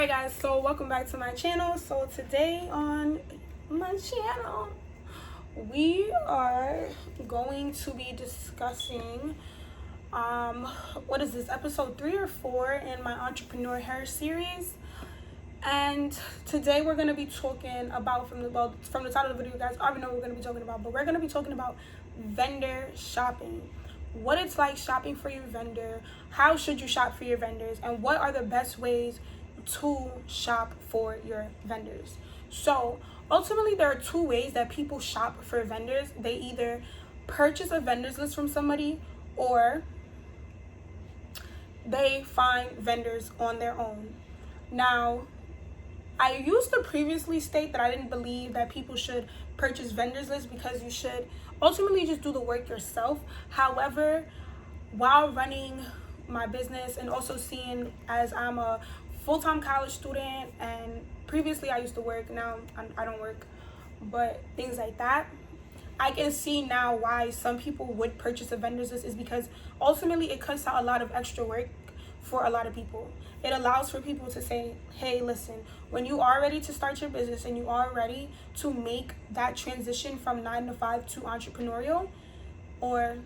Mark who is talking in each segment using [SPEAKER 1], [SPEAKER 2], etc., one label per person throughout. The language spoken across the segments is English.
[SPEAKER 1] Alright guys, so welcome back to my channel. So today on my channel we are going to be discussing what is this, episode 3 or 4 in my Entrepreneuher series. And today we're going to be talking about, from the title of the video, you guys already know what we're going to be talking about, but we're going to be talking about vendor shopping. What it's like shopping for your vendor, how should you shop for your vendors, and what are the best ways to shop for your vendors. So ultimately there are two ways that people shop for vendors. They either purchase a vendors list from somebody, or they find vendors on their own. Now, I used to previously state that I didn't believe that people should purchase vendors lists because you should ultimately just do the work yourself. However, while running my business and also seeing, as I'm a full-time college student and previously I used to work, now I don't work, but things like that, I can see now why some people would purchase a vendor's list, is because ultimately it cuts out a lot of extra work for a lot of people. It allows for people to say, hey, listen, when you are ready to start your business and you are ready to make that transition from 9 to 5 to entrepreneurial or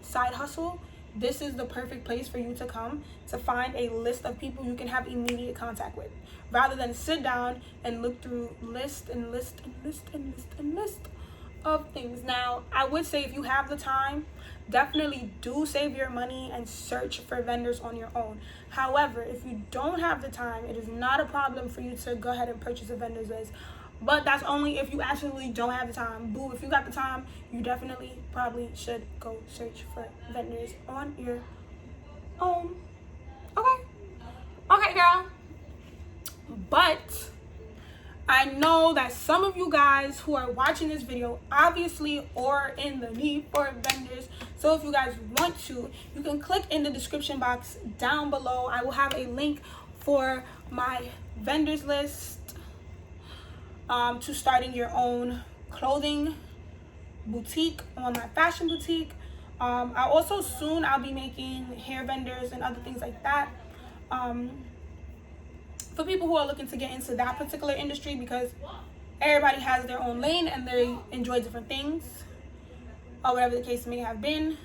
[SPEAKER 1] side hustle, this is the perfect place for you to come to find a list of people you can have immediate contact with, rather than sit down and look through list of things. Now, I would say if you have the time, definitely do save your money and search for vendors on your own. However, if you don't have the time, it is not a problem for you to go ahead and purchase a vendor's list. But that's only if you absolutely don't have the time. Boo, if you got the time, you definitely probably should go search for vendors on your own. Okay, girl. But I know that some of you guys who are watching this video obviously are in the need for vendors. So if you guys want to, you can click in the description box down below. I will have a link for my vendors list, to starting your own clothing boutique, on my fashion boutique. I also soon I'll be making hair vendors and other things like that, for people who are looking to get into that particular industry, because everybody has their own lane and they enjoy different things, or whatever the case may have been.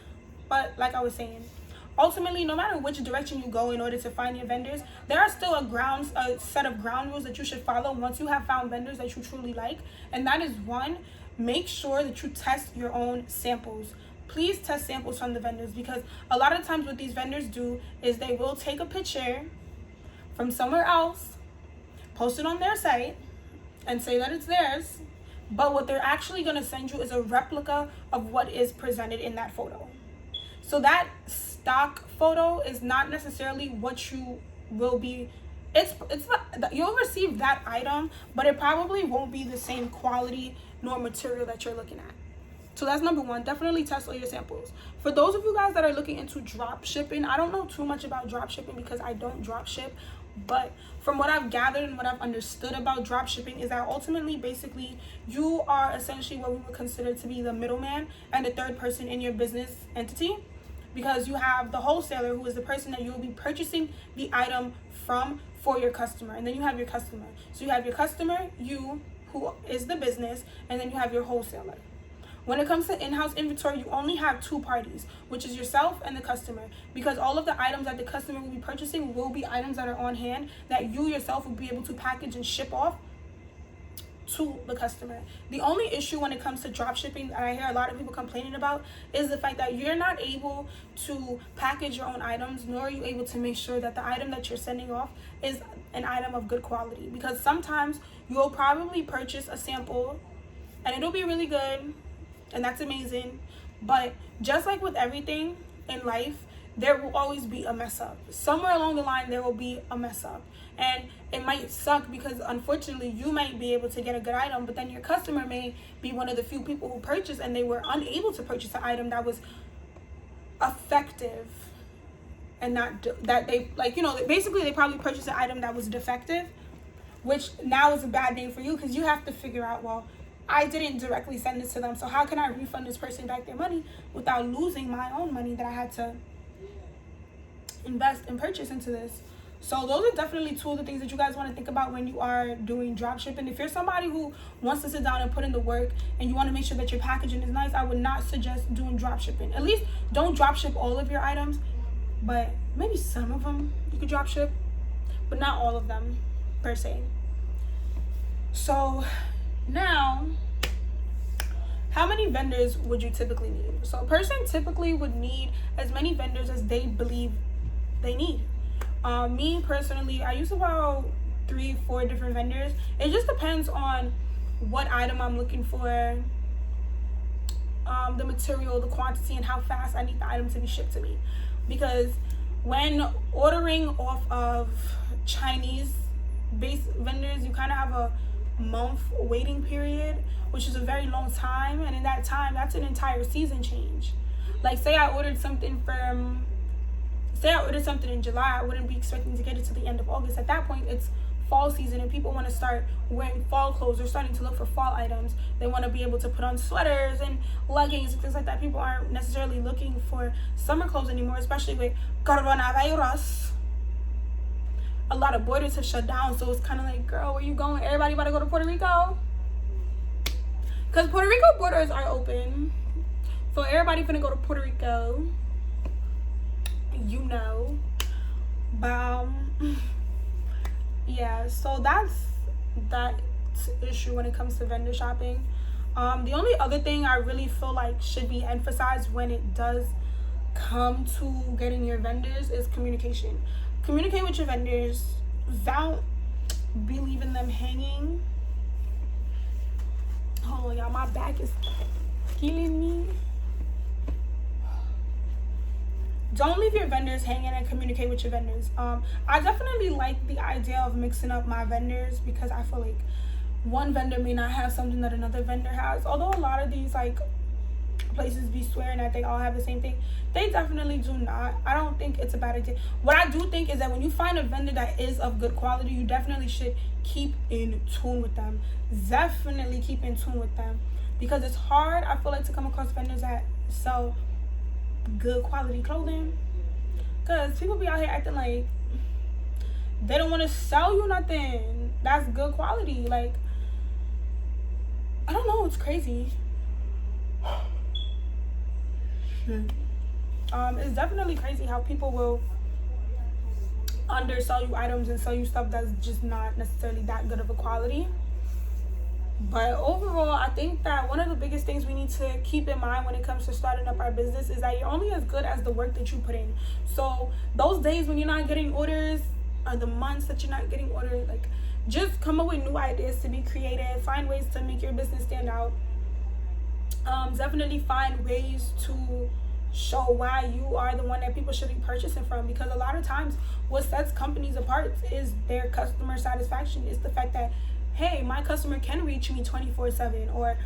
[SPEAKER 1] But like I was saying, ultimately, no matter which direction you go in order to find your vendors, there are still a set of ground rules that you should follow once you have found vendors that you truly like. And that is, one, make sure that you test your own samples. Please test samples from the vendors, because a lot of times what these vendors do is they will take a picture from somewhere else, post it on their site, and say that it's theirs. But what they're actually going to send you is a replica of what is presented in that photo. So that stock photo is not necessarily what you will be. You'll receive that item, but it probably won't be the same quality nor material that you're looking at. So that's number one. Definitely test all your samples. For those of you guys that are looking into drop shipping, I don't know too much about drop shipping because I don't drop ship, but from what I've gathered and what I've understood about drop shipping is that ultimately, basically, you are essentially what we would consider to be the middleman and the third person in your business entity, because you have the wholesaler, who is the person that you will be purchasing the item from for your customer, and then you have your customer. So you have your customer, you, who is the business, and then you have your wholesaler. When it comes to in-house inventory, you only have two parties, which is yourself and the customer, because all of the items that the customer will be purchasing will be items that are on hand that you yourself will be able to package and ship off to the customer. The only issue when it comes to drop shipping that I hear a lot of people complaining about is the fact that you're not able to package your own items, nor are you able to make sure that the item that you're sending off is an item of good quality. Because sometimes you'll probably purchase a sample and it'll be really good, and that's amazing, but just like with everything in life, there will always be a mess up. Somewhere along the line, there will be a mess up. And it might suck because, unfortunately, you might be able to get a good item, but then your customer may be one of the few people who purchased and they were unable to purchase an item that was effective, and not that they, like, you know, basically they probably purchased an item that was defective, which now is a bad name for you, because you have to figure out, well, I didn't directly send this to them, so how can I refund this person back their money without losing my own money that I had to invest and purchase into this? So those are definitely two of the things that you guys want to think about when you are doing drop shipping. If you're somebody who wants to sit down and put in the work and you want to make sure that your packaging is nice, I would not suggest doing drop shipping. At least don't drop ship all of your items, but maybe some of them you could drop ship, but not all of them per se. So now, how many vendors would you typically need? So a person typically would need as many vendors as they believe they need. Me personally, I use about 3-4 different vendors. It just depends on what item I'm looking for, the material, the quantity, and how fast I need the item to be shipped to me. Because when ordering off of Chinese-based vendors, you kind of have a month waiting period, which is a very long time, and in that time, that's an entire season change. Like, say I ordered something in July, I wouldn't be expecting to get it to the end of August. At that point, it's fall season and people want to start wearing fall clothes. They're starting to look for fall items. They want to be able to put on sweaters and leggings and things like that. People aren't necessarily looking for summer clothes anymore, especially with coronavirus. A lot of borders have shut down, so it's kind of like, girl, where you going? Everybody about to go to Puerto Rico? Because Puerto Rico borders are open. So everybody finna go to Puerto Rico. You know. Yeah, so that's that issue when it comes to vendor shopping. The only other thing I really feel like should be emphasized when it does come to getting your vendors is communication. Communicate with your vendors. Don't be leaving them hanging. Oh, y'all, my back is killing me. Don't leave your vendors hanging and communicate with your vendors. I definitely like the idea of mixing up my vendors because I feel like one vendor may not have something that another vendor has. Although a lot of these like places be swearing that they all have the same thing, they definitely do not. I don't think it's a bad idea. What I do think is that when you find a vendor that is of good quality, you definitely should keep in tune with them. Definitely keep in tune with them, because it's hard, I feel like, to come across vendors that sell good quality clothing, because people be out here acting like they don't want to sell you nothing that's good quality. Like, I don't know, it's crazy. It's definitely crazy how people will undersell you items and sell you stuff that's just not necessarily that good of a quality. But overall, I think that one of the biggest things we need to keep in mind when it comes to starting up our business is that you're only as good as the work that you put in. So those days when you're not getting orders, or the months that you're not getting orders, like, just come up with new ideas to be creative. Find ways to make your business stand out. Definitely find ways to show why you are the one that people should be purchasing from, because a lot of times what sets companies apart is their customer satisfaction. It's the fact that, hey, my customer can reach me 24/7, or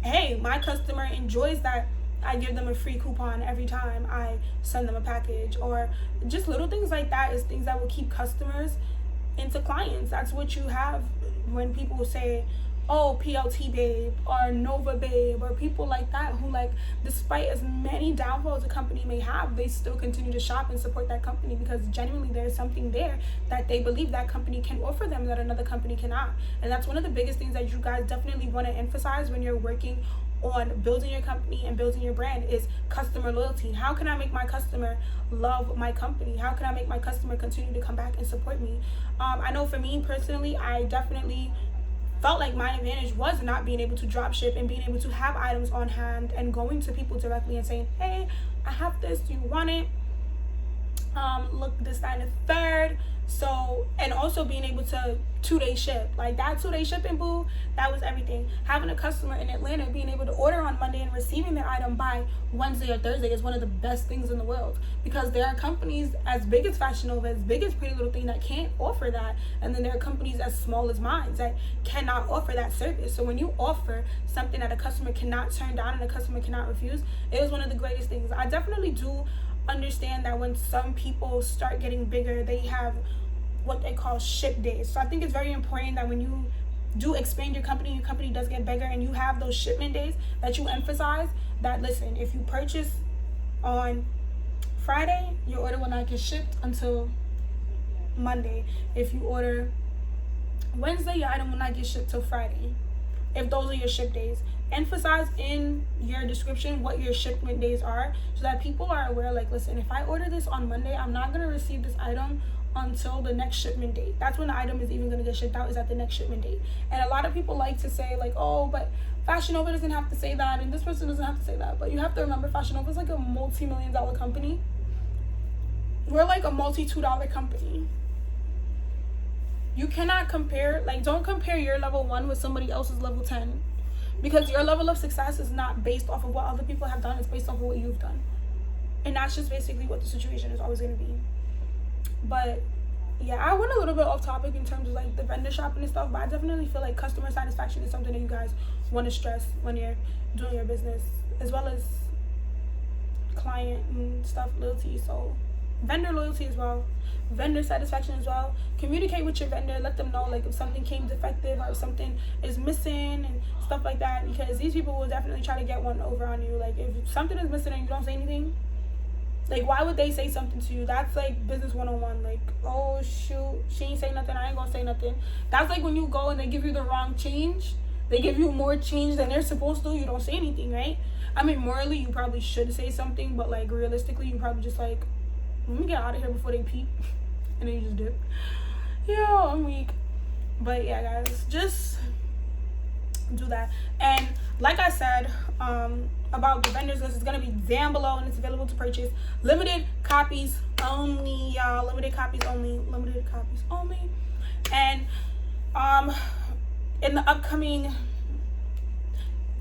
[SPEAKER 1] hey, my customer enjoys that I give them a free coupon every time I send them a package, or just little things like that is things that will keep customers into clients. That's what you have when people say, oh, PLT babe or Nova babe, or people like that who, like, despite as many downfalls a company may have, they still continue to shop and support that company because genuinely there's something there that they believe that company can offer them that another company cannot. And that's one of the biggest things that you guys definitely want to emphasize when you're working on building your company and building your brand is customer loyalty. How can I make my customer love my company? How can I make my customer continue to come back and support me? I know for me personally, I definitely felt like my advantage was not being able to drop ship and being able to have items on hand and going to people directly and saying, hey, I have this, do you want it? Look, this, that, and the third. So, and also being able to 2-day ship, like that 2-day shipping, boo, that was everything. Having a customer in Atlanta being able to order on Monday and receiving their item by Wednesday or Thursday is one of the best things in the world, because there are companies as big as Fashion Nova, as big as Pretty Little Thing, that can't offer that, and then there are companies as small as mine that cannot offer that service. So when you offer something that a customer cannot turn down and a customer cannot refuse, it is one of the greatest things. I definitely do understand that when some people start getting bigger, they have what they call ship days. So I think it's very important that when you do expand your company does get bigger, and you have those shipment days, that you emphasize that, listen, if you purchase on Friday, your order will not get shipped until Monday. If you order Wednesday, your item will not get shipped till Friday, if those are your ship days. Emphasize in your description what your shipment days are, so that people are aware, like, listen, if I order this on Monday, I'm not going to receive this item until the next shipment date. That's when the item is even going to get shipped out, is at the next shipment date. And a lot of people like to say, like, oh, but Fashion Nova doesn't have to say that, and this person doesn't have to say that. But you have to remember, Fashion Nova is like a multi-million-dollar company. We're like a multi-$2 company. You cannot compare, like, don't compare your level 1 with somebody else's level 10, because your level of success is not based off of what other people have done. It's based off of what you've done. And that's just basically what the situation is always going to be. But yeah, I went a little bit off topic in terms of like the vendor shopping and stuff, but I definitely feel like customer satisfaction is something that you guys want to stress when you're doing your business, as well as client and stuff, loyalty. So vendor loyalty as well, vendor satisfaction as well. Communicate with your vendor, let them know like if something came defective or if something is missing and stuff like that, because these people will definitely try to get one over on you. Like, if something is missing and you don't say anything, like, why would they say something to you? That's like business 101. Like, oh shoot, she ain't say nothing, I ain't gonna say nothing. That's like when you go and they give you the wrong change, they give you more change than they're supposed to, you don't say anything, right? I mean, morally you probably should say something, but like realistically you probably just like, let me get out of here before they peep. And then you just dip. Yeah, I'm weak. But yeah, guys, just do that. And like I said, about the vendors list, it's gonna be down below and it's available to purchase. Limited copies only, y'all. Limited copies only. Limited copies only. And in the upcoming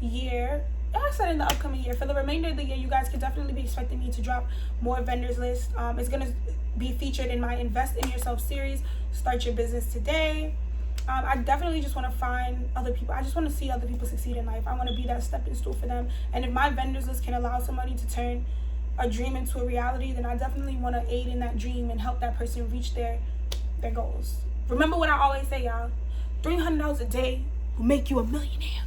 [SPEAKER 1] year, I said in the upcoming year, for the remainder of the year, you guys can definitely be expecting me to drop more vendors list. It's gonna be featured in my Invest in Yourself series, Start Your Business Today. I definitely just want to find other people. I just want to see other people succeed in life. I want to be that stepping stool for them. And if my vendors list can allow somebody to turn a dream into a reality, then I definitely want to aid in that dream and help that person reach their goals. Remember what I always say, y'all. $300 a day will make you a millionaire.